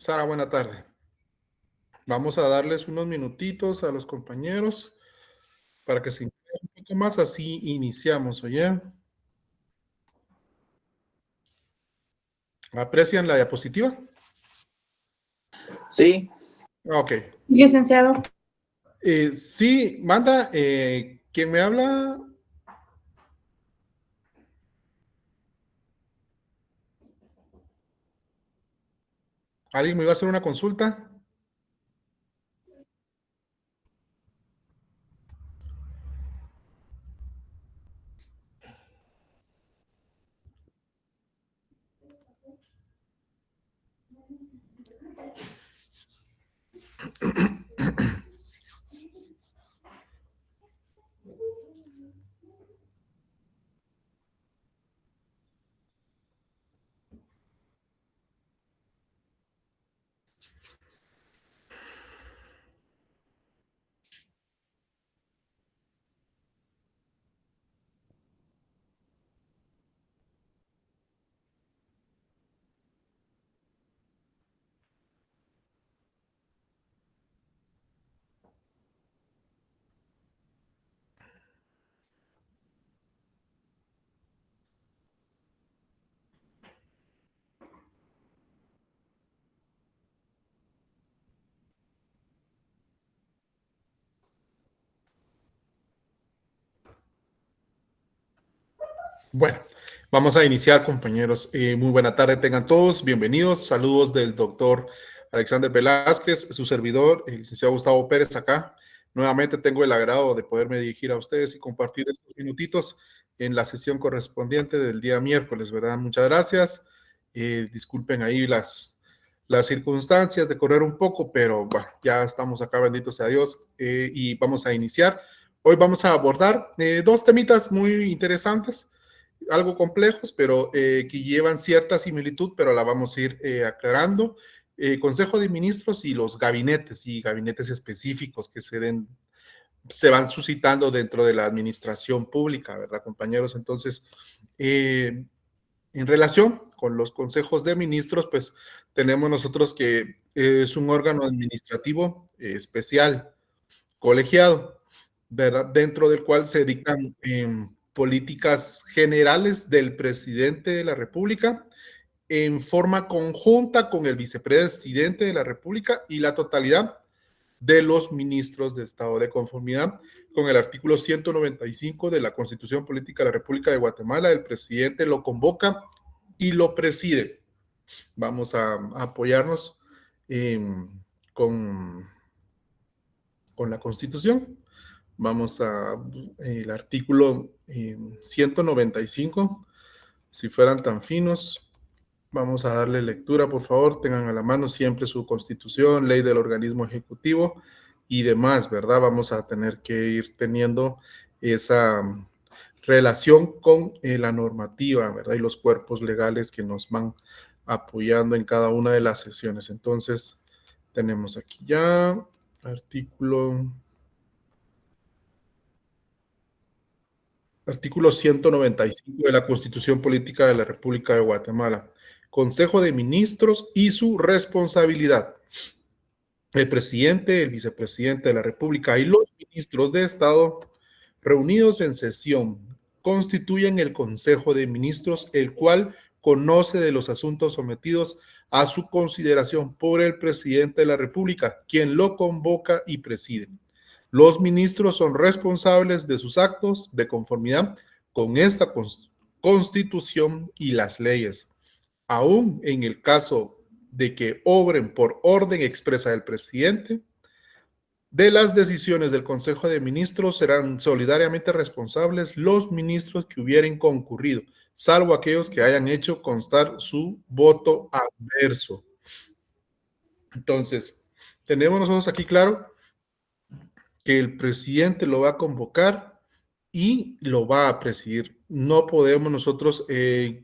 Sara, buena tarde. Vamos a darles unos minutitos a los compañeros para que se integren un poco más, así iniciamos, ¿oye? ¿Aprecian la diapositiva? Sí. Ok. Licenciado. Sí, manda, ¿quién me habla? ¿Alguien me iba a hacer una consulta? Bueno, vamos a iniciar, compañeros. Muy buena tarde tengan todos, bienvenidos. Saludos del doctor Alexander Velázquez, su servidor, el licenciado Gustavo Pérez acá. Nuevamente tengo el agrado de poderme dirigir a ustedes y compartir estos minutitos en la sesión correspondiente del día miércoles, ¿verdad? Muchas gracias. Disculpen ahí las circunstancias de correr un poco, pero bueno, ya estamos acá, bendito sea Dios, y vamos a iniciar. Hoy vamos a abordar dos temitas muy interesantes, algo complejos, pero que llevan cierta similitud, pero la vamos a ir aclarando. Consejo de Ministros y los gabinetes específicos que se van suscitando dentro de la administración pública, ¿verdad, compañeros? Entonces, en relación con los consejos de ministros, pues tenemos nosotros que es un órgano administrativo especial, colegiado, ¿verdad? Dentro del cual se dictan políticas generales del presidente de la República en forma conjunta con el vicepresidente de la República y la totalidad de los ministros de estado de conformidad con el artículo 195 de la Constitución Política de la República de Guatemala. El presidente lo convoca y lo preside. Vamos a apoyarnos con la Constitución. Vamos a el artículo 195. Si fueran tan finos, vamos a darle lectura, por favor. Tengan a la mano siempre su Constitución, ley del organismo ejecutivo y demás, ¿verdad? Vamos a tener que ir teniendo esa relación con la normativa, ¿verdad? Y los cuerpos legales que nos van apoyando en cada una de las sesiones. Entonces, tenemos aquí ya Artículo 195 de la Constitución Política de la República de Guatemala. Consejo de Ministros y su responsabilidad. El presidente, el vicepresidente de la República y los ministros de Estado reunidos en sesión constituyen el Consejo de Ministros, el cual conoce de los asuntos sometidos a su consideración por el presidente de la República, quien lo convoca y preside. Los ministros son responsables de sus actos de conformidad con esta Constitución y las leyes. Aún en el caso de que obren por orden expresa del presidente, de las decisiones del Consejo de Ministros serán solidariamente responsables los ministros que hubieren concurrido, salvo aquellos que hayan hecho constar su voto adverso. Entonces, tenemos nosotros aquí claro que el presidente lo va a convocar y lo va a presidir. No podemos nosotros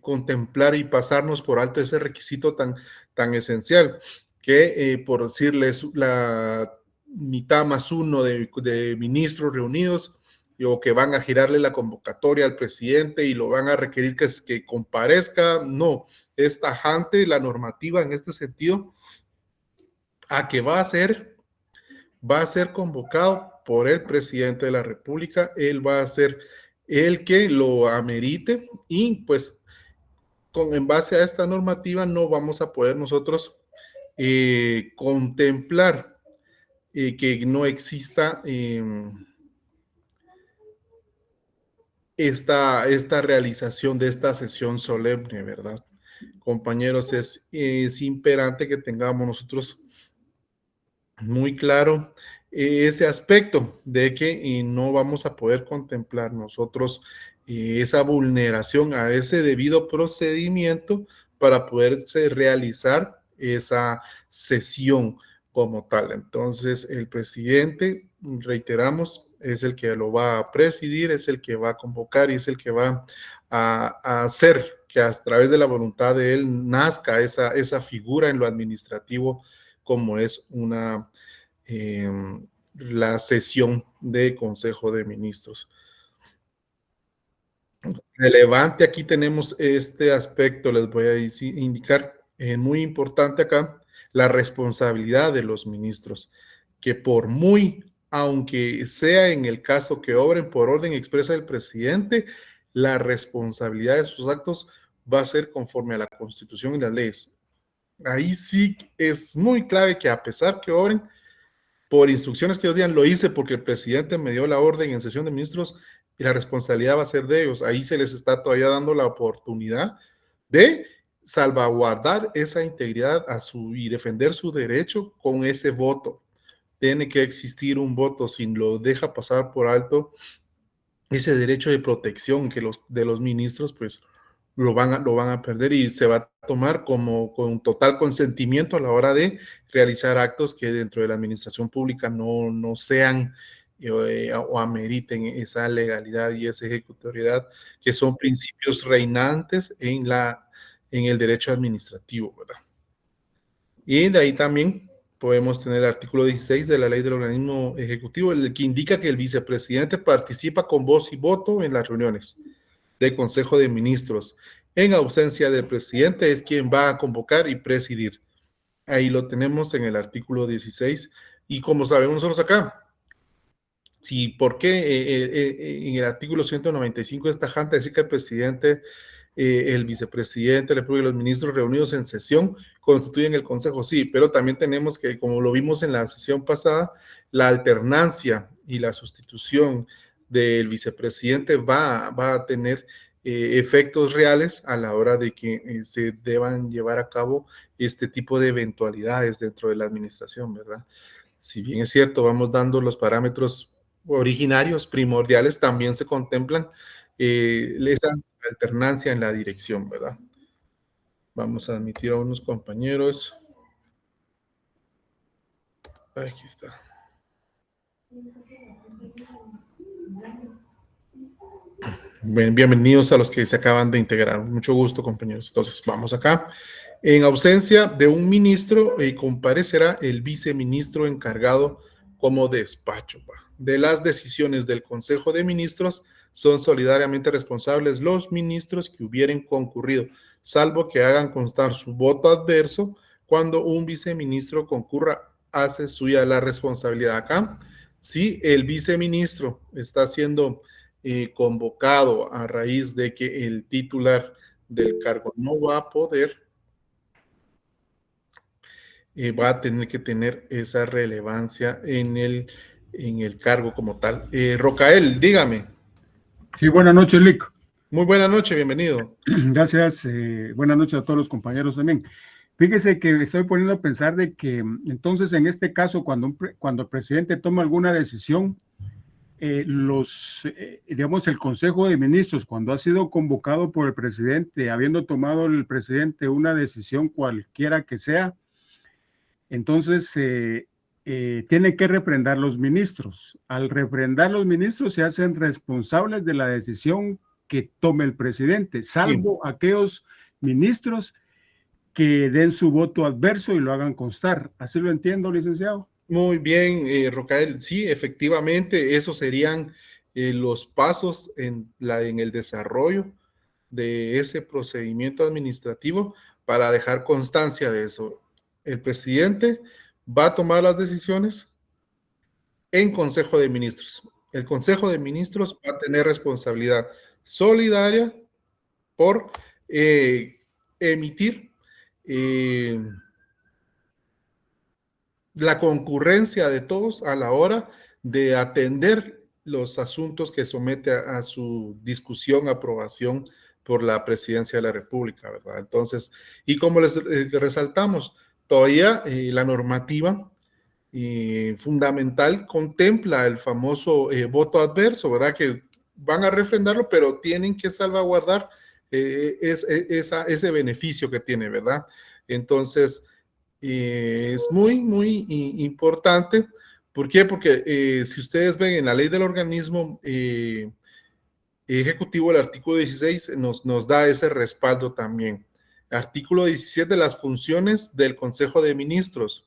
contemplar y pasarnos por alto ese requisito tan esencial que, por decirles, la mitad más uno de ministros reunidos o que van a girarle la convocatoria al presidente y lo van a requerir que comparezca. No, es tajante la normativa en este sentido a que va a ser convocado por el presidente de la República. Él va a ser el que lo amerite y pues en base a esta normativa no vamos a poder nosotros contemplar que no exista esta realización de esta sesión solemne, ¿verdad? Compañeros, es imperante que tengamos nosotros muy claro ese aspecto de que no vamos a poder contemplar nosotros esa vulneración a ese debido procedimiento para poderse realizar esa sesión como tal. Entonces, el presidente, reiteramos, es el que lo va a presidir, es el que va a convocar y es el que va a hacer que a través de la voluntad de él nazca esa figura en lo administrativo como es eh, la sesión de Consejo de Ministros. Relevante, aquí tenemos este aspecto, les voy a indicar, muy importante acá, la responsabilidad de los ministros, que por muy, aunque sea en el caso que obren por orden expresa del presidente, la responsabilidad de sus actos va a ser conforme a la Constitución y las leyes. Ahí sí es muy clave que a pesar que obren, por instrucciones que ellos digan, lo hice porque el presidente me dio la orden en sesión de ministros y la responsabilidad va a ser de ellos. Ahí se les está todavía dando la oportunidad de salvaguardar esa integridad y defender su derecho con ese voto. Tiene que existir un voto, si lo deja pasar por alto, ese derecho de protección que de los ministros, pues lo van a perder y se va a tomar como con total consentimiento a la hora de realizar actos que dentro de la administración pública no sean o ameriten esa legalidad y esa ejecutoriedad, que son principios reinantes en el derecho administrativo, ¿verdad? Y de ahí también podemos tener el artículo 16 de la ley del organismo ejecutivo, el que indica que el vicepresidente participa con voz y voto en las reuniones de Consejo de Ministros. En ausencia del presidente es quien va a convocar y presidir. Ahí lo tenemos en el artículo 16. Y como sabemos nosotros acá, sí, ¿por qué en el artículo 195 es tajante decir que el presidente, el vicepresidente, la República y los ministros reunidos en sesión constituyen el Consejo? Sí, pero también tenemos que, como lo vimos en la sesión pasada, la alternancia y la sustitución del vicepresidente va a tener efectos reales a la hora de que se deban llevar a cabo este tipo de eventualidades dentro de la administración, ¿verdad? Si bien es cierto, vamos dando los parámetros originarios, primordiales, también se contemplan esa alternancia en la dirección, ¿verdad? Vamos a admitir a unos compañeros. Aquí está. Bienvenidos a los que se acaban de integrar. Mucho gusto, compañeros. Entonces, vamos acá. En ausencia de un ministro, comparecerá el viceministro encargado como despacho. De las decisiones del Consejo de Ministros son solidariamente responsables los ministros que hubieren concurrido, salvo que hagan constar su voto adverso. Cuando un viceministro concurra, hace suya la responsabilidad. Acá, si el viceministro está siendo convocado a raíz de que el titular del cargo no va a poder, va a tener que tener esa relevancia en el cargo como tal. Rocael, dígame. Sí, buenas noches, Lick. Muy buena noche, bienvenido. Gracias, buenas noches a todos los compañeros también. Fíjese que me estoy poniendo a pensar de que entonces en este caso, cuando el presidente toma alguna decisión, digamos, el Consejo de Ministros, cuando ha sido convocado por el presidente, habiendo tomado el presidente una decisión cualquiera que sea, entonces tienen que refrendar los ministros. Al refrendar los ministros se hacen responsables de la decisión que tome el presidente, salvo sí, aquellos ministros que den su voto adverso y lo hagan constar. ¿Así lo entiendo, licenciado? Muy bien, Rocael. Sí, efectivamente, esos serían los pasos en el desarrollo de ese procedimiento administrativo para dejar constancia de eso. El presidente va a tomar las decisiones en Consejo de Ministros. El Consejo de Ministros va a tener responsabilidad solidaria por emitir la concurrencia de todos a la hora de atender los asuntos que somete a su discusión, aprobación por la presidencia de la República, ¿verdad? Entonces, y como les resaltamos, todavía la normativa fundamental contempla el famoso voto adverso, ¿verdad? Que van a refrendarlo, pero tienen que salvaguardar ese beneficio que tiene, ¿verdad? Entonces, es muy, muy importante. ¿Por qué? Porque si ustedes ven en la ley del organismo ejecutivo, el artículo 16 nos da ese respaldo también. Artículo 17 de las funciones del Consejo de Ministros,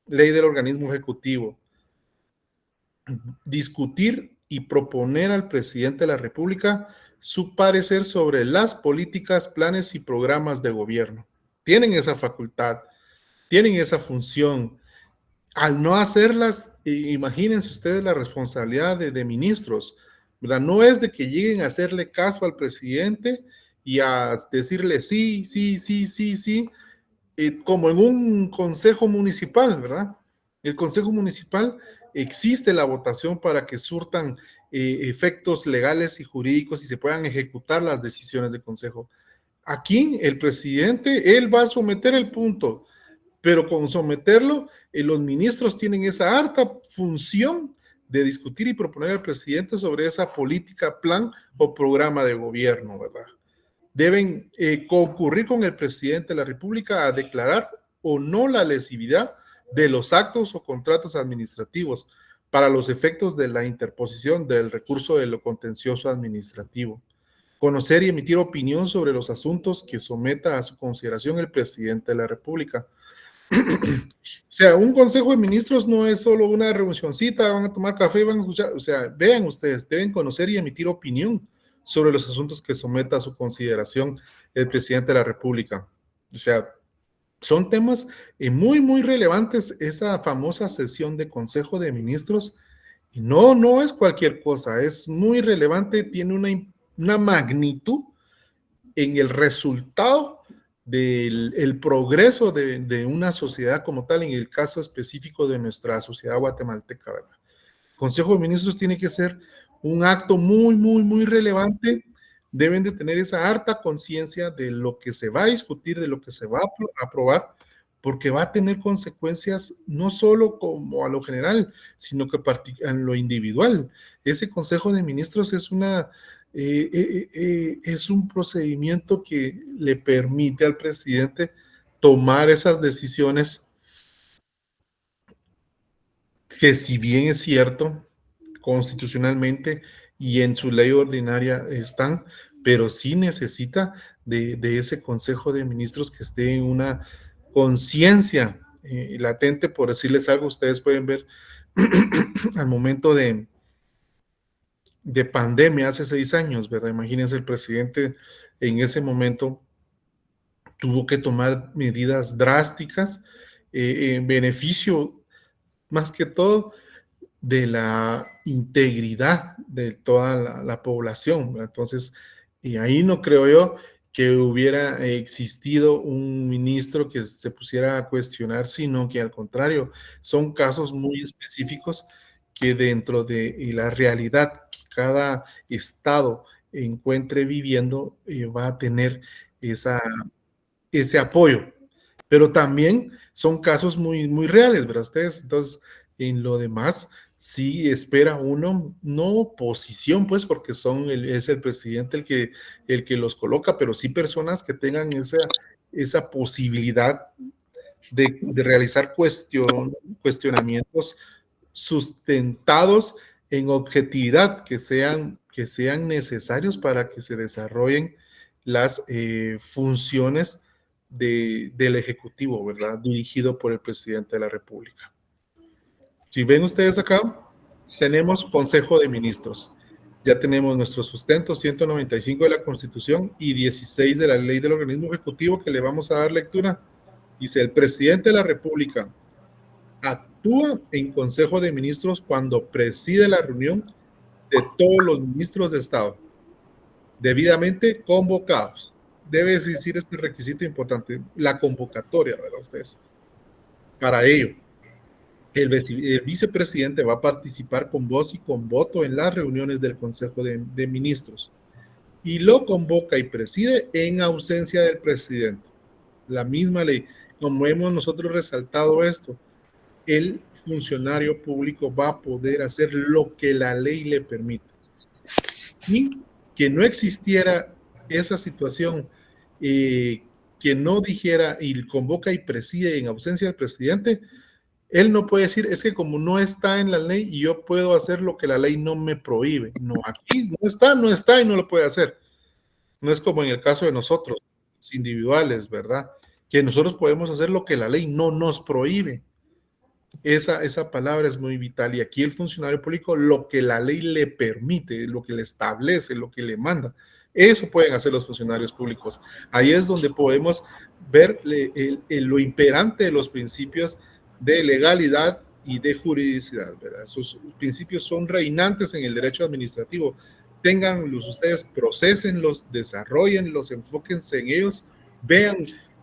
ley del organismo ejecutivo. Discutir y proponer al presidente de la República su parecer sobre las políticas, planes y programas de gobierno. Tienen esa facultad, tienen esa función. Al no hacerlas, imagínense ustedes la responsabilidad de ministros, ¿verdad? No es de que lleguen a hacerle caso al presidente y a decirle sí, sí, sí, sí, sí, como en un consejo municipal, ¿verdad? El consejo municipal existe la votación para que surtan efectos legales y jurídicos y se puedan ejecutar las decisiones del consejo. Aquí el presidente, él va a someter el punto, pero con someterlo, los ministros tienen esa harta función de discutir y proponer al presidente sobre esa política, plan o programa de gobierno, ¿verdad? Deben concurrir con el presidente de la República a declarar o no la lesividad de los actos o contratos administrativos para los efectos de la interposición del recurso de lo contencioso administrativo. Conocer y emitir opinión sobre los asuntos que someta a su consideración el presidente de la República. O sea, un consejo de ministros no es solo una reunioncita, van a tomar café y van a escuchar. O sea, vean ustedes, deben conocer y emitir opinión sobre los asuntos que someta a su consideración el presidente de la República. O sea, son temas muy, muy relevantes, esa famosa sesión de Consejo de Ministros. Y no es cualquier cosa, es muy relevante, tiene una magnitud en el resultado del progreso de una sociedad como tal, en el caso específico de nuestra sociedad guatemalteca, ¿verdad? El Consejo de Ministros tiene que ser un acto muy, muy, muy relevante. Deben de tener esa harta conciencia de lo que se va a discutir, de lo que se va a aprobar, porque va a tener consecuencias no solo como a lo general, sino que en lo individual. Ese Consejo de Ministros es un procedimiento que le permite al presidente tomar esas decisiones que, si bien es cierto, constitucionalmente y en su ley ordinaria están, pero sí necesita de ese Consejo de Ministros que esté en una conciencia latente. Por decirles algo, ustedes pueden ver al momento de pandemia hace 6 años, ¿verdad? Imagínense, el presidente en ese momento tuvo que tomar medidas drásticas en beneficio, más que todo, de la integridad de toda la población, ¿verdad? Entonces, y ahí no creo yo que hubiera existido un ministro que se pusiera a cuestionar, sino que al contrario, son casos muy específicos que dentro de la realidad que cada estado encuentre viviendo, va a tener ese apoyo. Pero también son casos muy, muy reales, ¿verdad? Ustedes, entonces, en lo demás, sí espera uno, no oposición, pues, porque es el presidente el que los coloca, pero sí personas que tengan esa posibilidad de realizar cuestionamientos sustentados en objetividad, que sean necesarios para que se desarrollen las funciones del Ejecutivo, ¿verdad? Dirigido por el presidente de la República. Si ven ustedes acá, tenemos Consejo de Ministros. Ya tenemos nuestro sustento 195 de la Constitución y 16 de la Ley del Organismo Ejecutivo, que le vamos a dar lectura. Dice: el presidente de la República actúa en Consejo de Ministros cuando preside la reunión de todos los ministros de Estado, debidamente convocados. Debe existir este requisito importante, la convocatoria, ¿verdad? Ustedes. Para ello, el vicepresidente va a participar con voz y con voto en las reuniones del Consejo de Ministros y lo convoca y preside en ausencia del presidente. La misma ley, como hemos nosotros resaltado esto, el funcionario público va a poder hacer lo que la ley le permite. Y que no existiera esa situación, que no dijera y convoca y preside en ausencia del presidente, él no puede decir, es que como no está en la ley, yo puedo hacer lo que la ley no me prohíbe. No, aquí no está y no lo puede hacer. No es como en el caso de nosotros, los individuales, ¿verdad? Que nosotros podemos hacer lo que la ley no nos prohíbe. Esa palabra es muy vital y aquí el funcionario público lo que la ley le permite, lo que le establece, lo que le manda, eso pueden hacer los funcionarios públicos. Ahí es donde podemos ver lo imperante de los principios de legalidad y de juridicidad, ¿verdad? Esos principios son reinantes en el derecho administrativo. Ténganlos ustedes, procesenlos, desarrollenlos, enfóquense en ellos, vean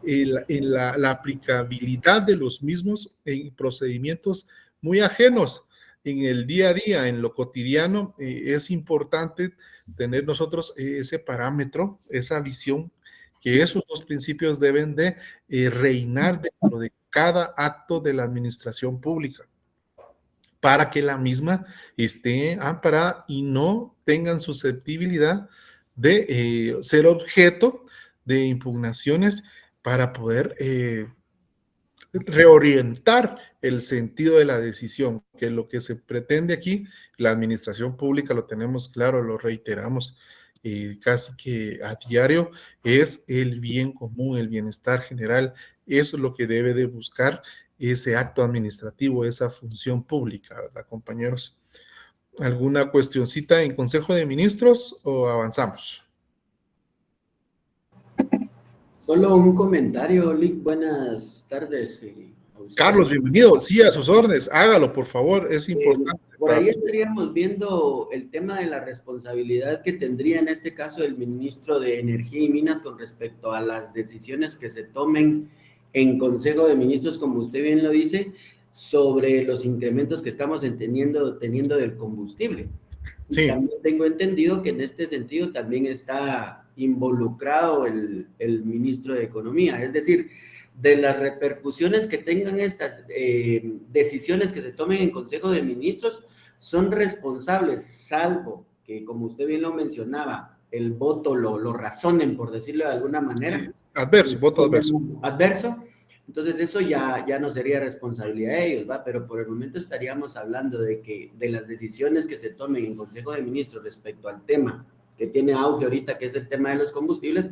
en la aplicabilidad de los mismos en procedimientos muy ajenos en el día a día, en lo cotidiano. Es importante tener nosotros ese parámetro, esa visión, que esos dos principios deben de reinar dentro de cada acto de la administración pública, para que la misma esté amparada y no tengan susceptibilidad de ser objeto de impugnaciones para poder reorientar el sentido de la decisión, que lo que se pretende aquí, la administración pública, lo tenemos claro, lo reiteramos casi que a diario, es el bien común, el bienestar general. Eso es lo que debe de buscar ese acto administrativo, esa función pública, ¿verdad, compañeros? ¿Alguna cuestioncita en Consejo de Ministros o avanzamos? Solo un comentario, Lick. Buenas tardes. Carlos, bienvenido. Sí, a sus órdenes. Hágalo, por favor. Es importante. Por ahí estaríamos viendo el tema de la responsabilidad que tendría en este caso el ministro de Energía y Minas con respecto a las decisiones que se tomen en Consejo de Ministros, como usted bien lo dice, sobre los incrementos que estamos teniendo del combustible. Sí. Y también tengo entendido que en este sentido también está involucrado el ministro de Economía, es decir, de las repercusiones que tengan estas decisiones que se tomen en Consejo de Ministros, son responsables, salvo que, como usted bien lo mencionaba, el voto lo razonen, por decirlo de alguna manera. Sí, adverso, voto adverso. Adverso. Entonces eso ya no sería responsabilidad de ellos, ¿va? Pero por el momento estaríamos hablando de las decisiones que se tomen en Consejo de Ministros respecto al tema que tiene auge ahorita, que es el tema de los combustibles,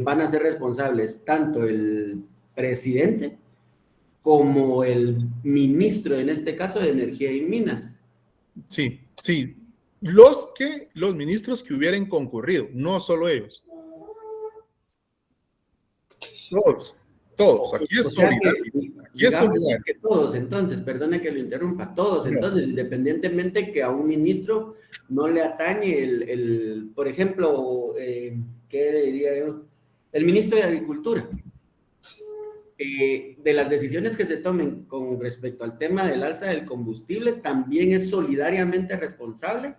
van a ser responsables tanto el presidente como el ministro, en este caso de Energía y Minas. Sí, sí. Los ministros que hubieran concurrido, no solo ellos. Todos. Aquí es solidario. Aquí es solidario. Que todos, entonces, perdone que lo interrumpa, todos, entonces, independientemente que a un ministro no le atañe por ejemplo, ¿qué diría yo? El ministro de Agricultura. De las decisiones que se tomen con respecto al tema del alza del combustible, también es solidariamente responsable,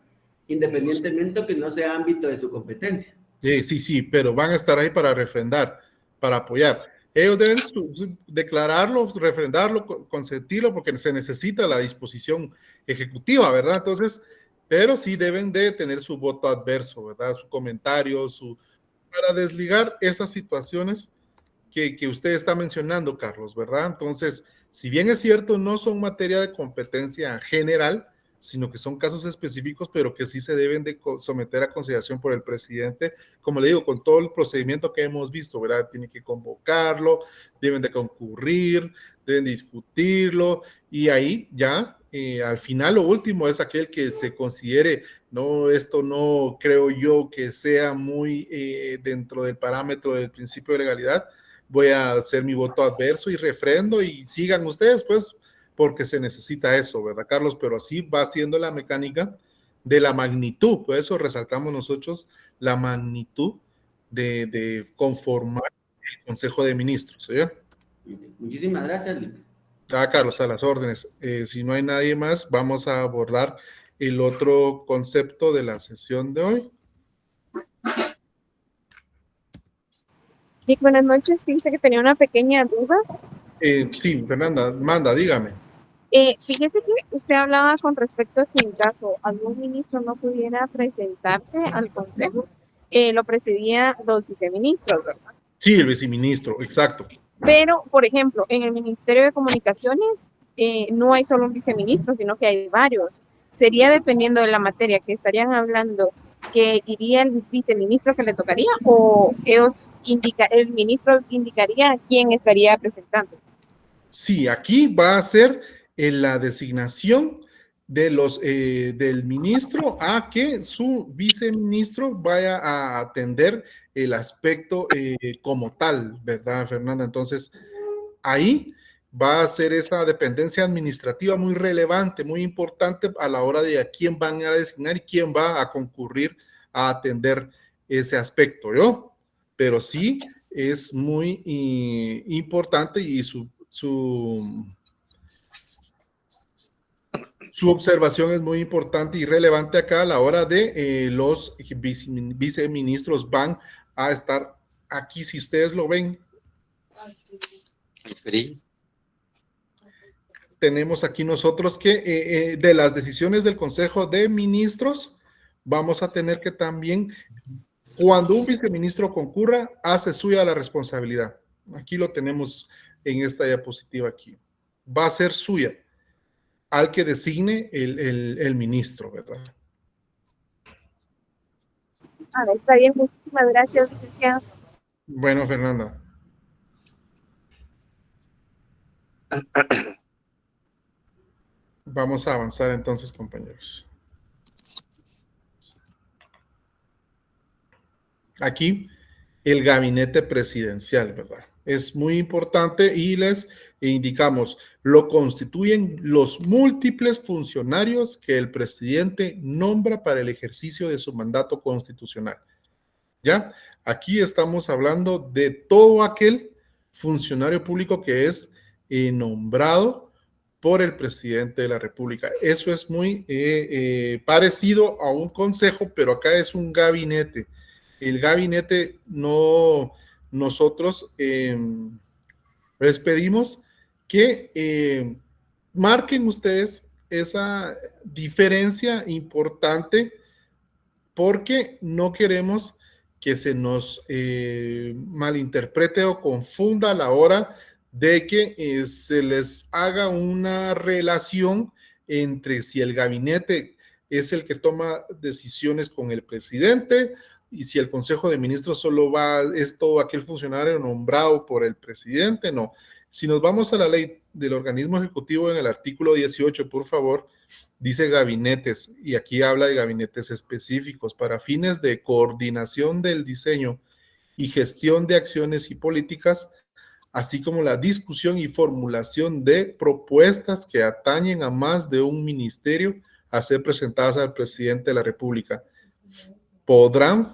independientemente de que no sea ámbito de su competencia. Sí, pero van a estar ahí para refrendar, para apoyar. Ellos deben declararlo, refrendarlo, consentirlo, porque se necesita la disposición ejecutiva, ¿verdad? Entonces, pero sí deben de tener su voto adverso, ¿verdad? Su comentario, para desligar esas situaciones que usted está mencionando, Carlos, ¿verdad? Entonces, si bien es cierto, no son materia de competencia general, sino que son casos específicos, pero que sí se deben de someter a consideración por el presidente, como le digo, con todo el procedimiento que hemos visto, ¿verdad? Tienen que convocarlo, deben de concurrir, deben de discutirlo, y ahí ya, al final, lo último es aquel que se considere, no, esto no creo yo que sea muy dentro del parámetro del principio de legalidad, voy a hacer mi voto adverso y refrendo, y sigan ustedes, pues, porque se necesita eso, ¿verdad, Carlos? Pero así va siendo la mecánica de la magnitud, por eso resaltamos nosotros la magnitud de conformar el Consejo de Ministros, ¿sí? Muchísimas gracias, Lick. Carlos, a las órdenes. Si no hay nadie más, vamos a abordar el otro concepto de la sesión de hoy. Sí, buenas noches. Fíjese que tenía una pequeña duda. Sí, Fernanda, manda, dígame. Fíjese que usted hablaba con respecto a si en caso algún ministro no pudiera presentarse al Consejo, lo presidía los viceministros, ¿verdad? Sí, el viceministro, exacto. Pero, por ejemplo, en el Ministerio de Comunicaciones no hay solo un viceministro, sino que hay varios. ¿Sería dependiendo de la materia que estarían hablando que iría el viceministro que le tocaría o el ministro indicaría a quién estaría presentando? Sí, aquí va a ser la designación de del ministro a que su viceministro vaya a atender el aspecto como tal, ¿verdad, Fernanda? Entonces, ahí va a ser esa dependencia administrativa muy relevante, muy importante a la hora de a quién van a designar y quién va a concurrir a atender ese aspecto, ¿yo? Pero sí es muy importante y su observación es muy importante y relevante acá a la hora de los viceministros van a estar aquí, si ustedes lo ven. Tenemos aquí nosotros que de las decisiones del Consejo de Ministros, vamos a tener que también, cuando un viceministro concurra, hace suya la responsabilidad. Aquí lo tenemos en esta diapositiva aquí. Va a ser suya al que designe el ministro, ¿verdad? A ver, está bien, muchísimas gracias, licenciado. Bueno, Fernanda. Vamos a avanzar entonces, compañeros. Aquí, el gabinete presidencial, ¿verdad? Es muy importante y les indicamos, lo constituyen los múltiples funcionarios que el presidente nombra para el ejercicio de su mandato constitucional. ¿Ya? Aquí estamos hablando de todo aquel funcionario público que es nombrado por el presidente de la República. Eso es muy parecido a un consejo, pero acá es un gabinete. El gabinete no, nosotros les pedimos que marquen ustedes esa diferencia importante porque no queremos que se nos malinterprete o confunda a la hora de que se les haga una relación entre si el gabinete es el que toma decisiones con el presidente y si el Consejo de Ministros solo es todo aquel funcionario nombrado por el presidente. No. Si nos vamos a la ley del organismo ejecutivo en el artículo 18, por favor, dice gabinetes, y aquí habla de gabinetes específicos para fines de coordinación del diseño y gestión de acciones y políticas, así como la discusión y formulación de propuestas que atañen a más de un ministerio a ser presentadas al presidente de la República. Podrán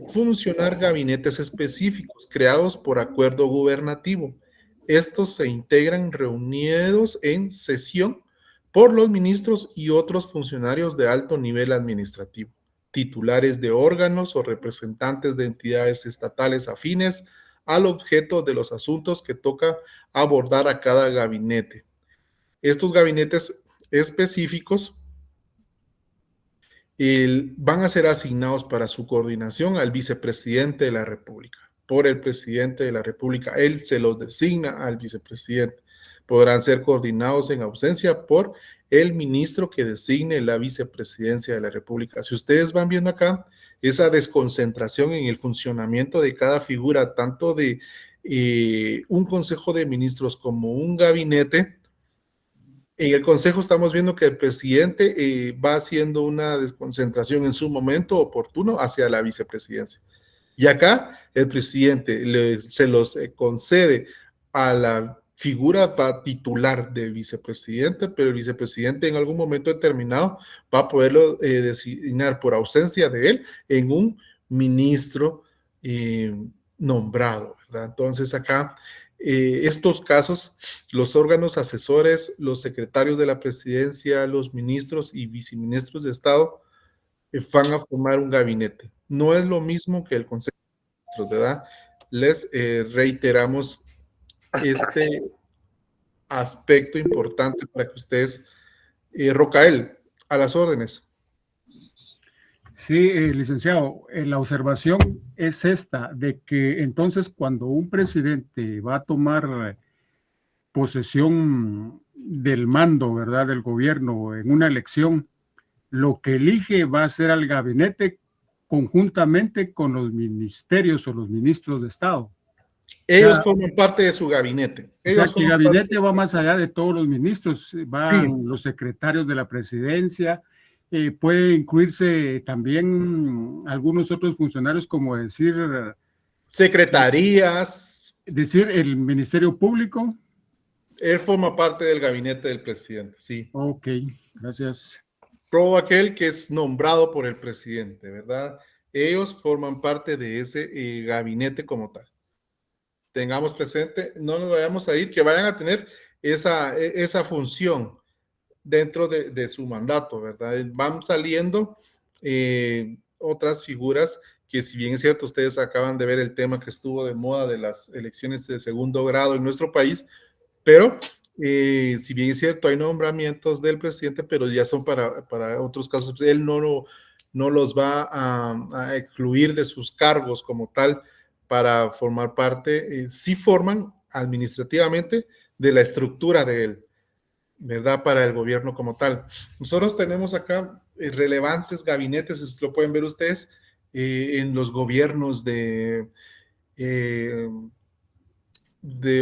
funcionar gabinetes específicos creados por acuerdo gubernativo. Estos se integran reunidos en sesión por los ministros y otros funcionarios de alto nivel administrativo, titulares de órganos o representantes de entidades estatales afines al objeto de los asuntos que toca abordar a cada gabinete. Estos gabinetes específicos van a ser asignados para su coordinación al vicepresidente de la República, por el presidente de la República. Él se los designa al vicepresidente. Podrán ser coordinados en ausencia por el ministro que designe la vicepresidencia de la República. Si ustedes van viendo acá, esa desconcentración en el funcionamiento de cada figura, tanto de un consejo de ministros como un gabinete. En el consejo estamos viendo que el presidente va haciendo una desconcentración en su momento oportuno hacia la vicepresidencia. Y acá el presidente se los concede a la figura va titular de vicepresidente, pero el vicepresidente en algún momento determinado va a poderlo designar por ausencia de él en un ministro nombrado, ¿verdad? Entonces acá, estos casos, los órganos asesores, los secretarios de la presidencia, los ministros y viceministros de Estado van a formar un gabinete. No es lo mismo que el Consejo de Ministros, ¿verdad? Les reiteramos este aspecto importante para que ustedes, Rocael, a las órdenes. Sí, licenciado, la observación es esta, de que entonces cuando un presidente va a tomar posesión del mando, ¿verdad?, del gobierno en una elección, lo que elige va a ser al gabinete conjuntamente con los ministerios o los ministros de Estado. Ellos forman parte de su gabinete. O sea, que el gabinete va más allá de todos los ministros, van los secretarios de la presidencia, puede incluirse también algunos otros funcionarios, como decir... secretarías. Decir, el Ministerio Público. Él forma parte del gabinete del presidente, sí. Ok, gracias. Todo aquel que es nombrado por el presidente, ¿verdad? Ellos forman parte de ese gabinete como tal. Tengamos presente, no nos vayamos a ir, que vayan a tener esa función dentro de su mandato, ¿verdad? Van saliendo otras figuras que, si bien es cierto, ustedes acaban de ver el tema que estuvo de moda de las elecciones de segundo grado en nuestro país, pero si bien es cierto, hay nombramientos del presidente, pero ya son para otros casos. Él no los va a excluir de sus cargos como tal para formar parte, sí forman administrativamente de la estructura de él, ¿verdad? Para el gobierno como tal. Nosotros tenemos acá relevantes gabinetes, lo pueden ver ustedes, en los gobiernos de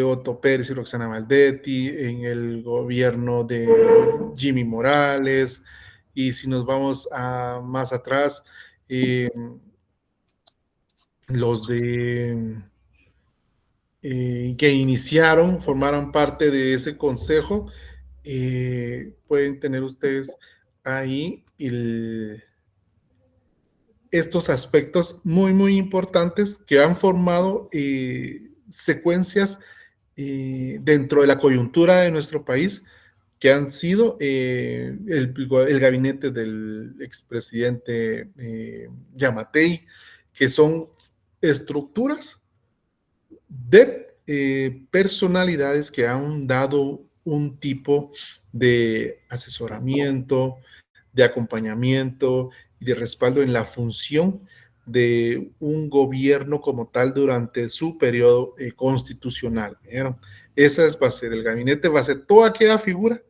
Otto Pérez y Roxana Valdetti, en el gobierno de Jimmy Morales, y si nos vamos más atrás, los de que iniciaron, formaron parte de ese consejo, pueden tener ustedes ahí estos aspectos muy importantes que han formado secuencias dentro de la coyuntura de nuestro país, que han sido el gabinete del expresidente Yamatei, que son estructuras de personalidades que han dado un tipo de asesoramiento, de acompañamiento y de respaldo en la función de un gobierno como tal durante su periodo constitucional. ¿Vieron? Esa va a ser el gabinete, va a ser toda aquella figura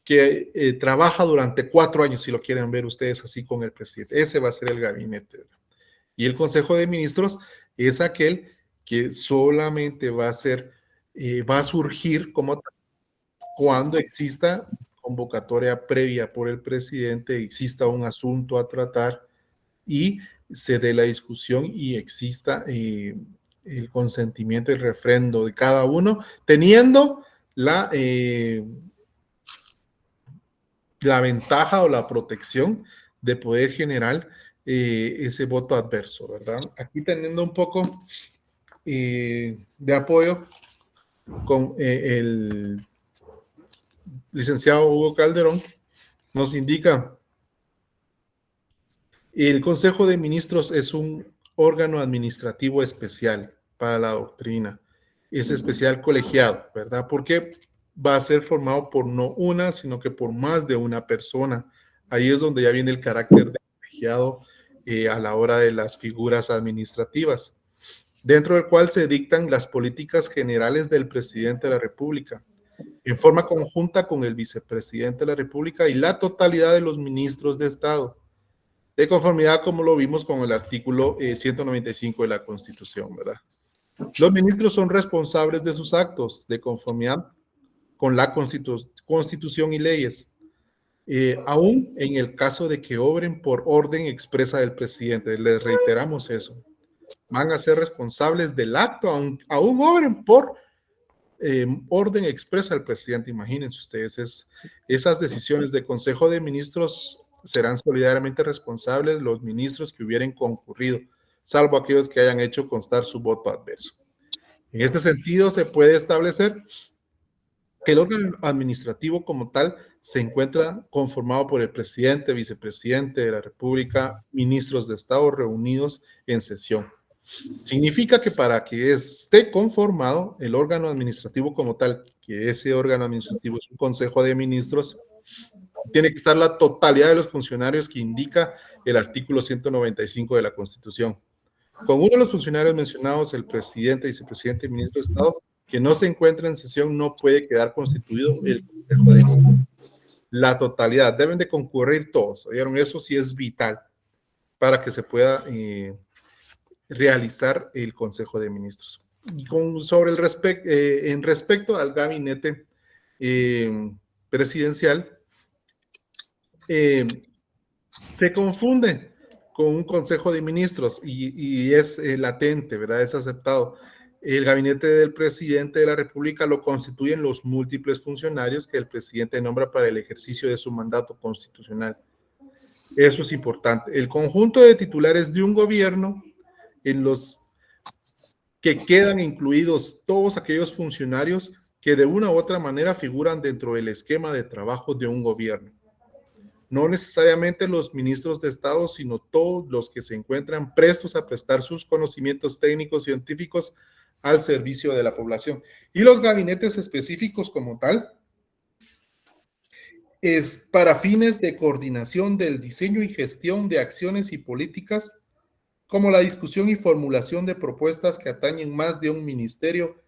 que trabaja durante 4 años, si lo quieren ver ustedes así con el presidente. Ese va a ser el gabinete. Y el Consejo de Ministros es aquel que solamente va a surgir como tal cuando exista convocatoria previa por el presidente, exista un asunto a tratar y se dé la discusión y exista el consentimiento y el refrendo de cada uno, teniendo la ventaja o la protección de poder generar ese voto adverso, ¿verdad? Aquí teniendo un poco de apoyo con el licenciado Hugo Calderón, nos indica: el Consejo de Ministros es un órgano administrativo especial para la doctrina, es especial colegiado, ¿verdad? Porque va a ser formado por no una, sino que por más de una persona. Ahí es donde ya viene el carácter de colegiado a la hora de las figuras administrativas, dentro del cual se dictan las políticas generales del presidente de la República, en forma conjunta con el vicepresidente de la República y la totalidad de los ministros de Estado, de conformidad como lo vimos con el artículo 195 de la Constitución, ¿verdad? Los ministros son responsables de sus actos de conformidad con la Constitución y leyes, aún en el caso de que obren por orden expresa del presidente. Les reiteramos eso. Van a ser responsables del acto, aún obren por orden expresa del presidente. Imagínense ustedes, esas decisiones de Consejo de Ministros serán solidariamente responsables los ministros que hubieran concurrido, salvo aquellos que hayan hecho constar su voto adverso. En este sentido, se puede establecer que el órgano administrativo como tal se encuentra conformado por el presidente, vicepresidente de la República, ministros de Estado reunidos en sesión. Significa que para que esté conformado el órgano administrativo como tal, que ese órgano administrativo es un consejo de ministros, tiene que estar la totalidad de los funcionarios que indica el artículo 195 de la Constitución. Con uno de los funcionarios mencionados, el presidente, vicepresidente y ministro de Estado, que no se encuentra en sesión, no puede quedar constituido el consejo de ministros. La totalidad, deben de concurrir todos, ¿oyeron? Eso sí es vital para que se pueda realizar el Consejo de Ministros. Y en respecto al gabinete presidencial, se confunde con un Consejo de Ministros y es latente, ¿verdad? Es aceptado. El gabinete del presidente de la República lo constituyen los múltiples funcionarios que el presidente nombra para el ejercicio de su mandato constitucional. Eso es importante. El conjunto de titulares de un gobierno en los que quedan incluidos todos aquellos funcionarios que de una u otra manera figuran dentro del esquema de trabajo de un gobierno. No necesariamente los ministros de Estado, sino todos los que se encuentran prestos a prestar sus conocimientos técnicos científicos al servicio de la población. Y los gabinetes específicos como tal es para fines de coordinación del diseño y gestión de acciones y políticas, como la discusión y formulación de propuestas que atañen más de un ministerio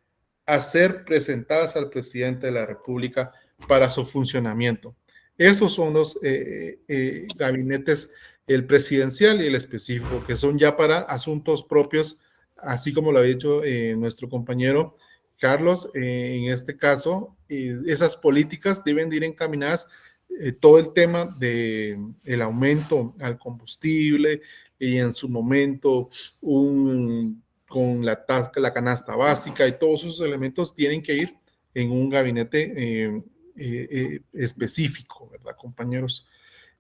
a ser presentadas al presidente de la República para su funcionamiento. Esos son los gabinetes, el presidencial y el específico, que son ya para asuntos propios, así como lo ha dicho nuestro compañero Carlos. En este caso, esas políticas deben de ir encaminadas todo el tema del aumento al combustible y en su momento con la canasta básica y todos esos elementos tienen que ir en un gabinete específico, ¿verdad, compañeros?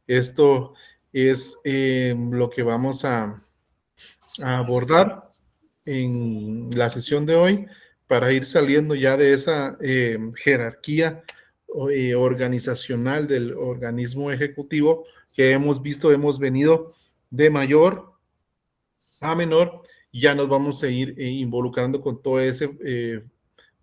Esto es lo que vamos a abordar en la sesión de hoy para ir saliendo ya de esa jerarquía organizacional del organismo ejecutivo que hemos visto, hemos venido de mayor a menor, y ya nos vamos a ir involucrando con todo ese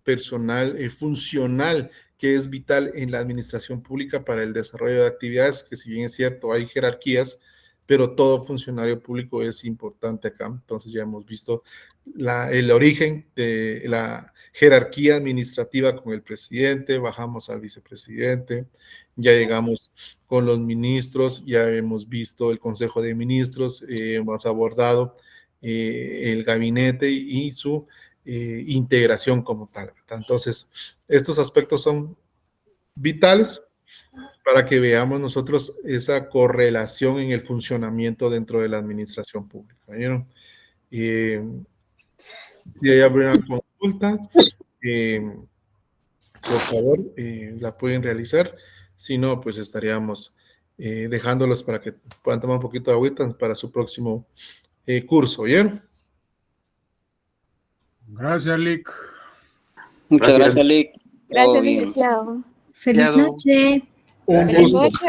personal funcional que es vital en la administración pública para el desarrollo de actividades, que si bien es cierto hay jerarquías, pero todo funcionario público es importante acá. Entonces ya hemos visto el origen de la jerarquía administrativa con el presidente, bajamos al vicepresidente, ya llegamos con los ministros, ya hemos visto el Consejo de Ministros, hemos abordado el gabinete y su integración como tal, ¿verdad? Entonces, estos aspectos son vitales para que veamos nosotros esa correlación en el funcionamiento dentro de la administración pública. ¿Vieron? Si hay alguna consulta, por favor, la pueden realizar. Si no, pues estaríamos dejándolos para que puedan tomar un poquito de agüita para su próximo curso. ¿Vieron? Gracias, Lick. Muchas gracias, Lick. Gracias, licenciado. Feliz noche. Un Feliz gusto. noche.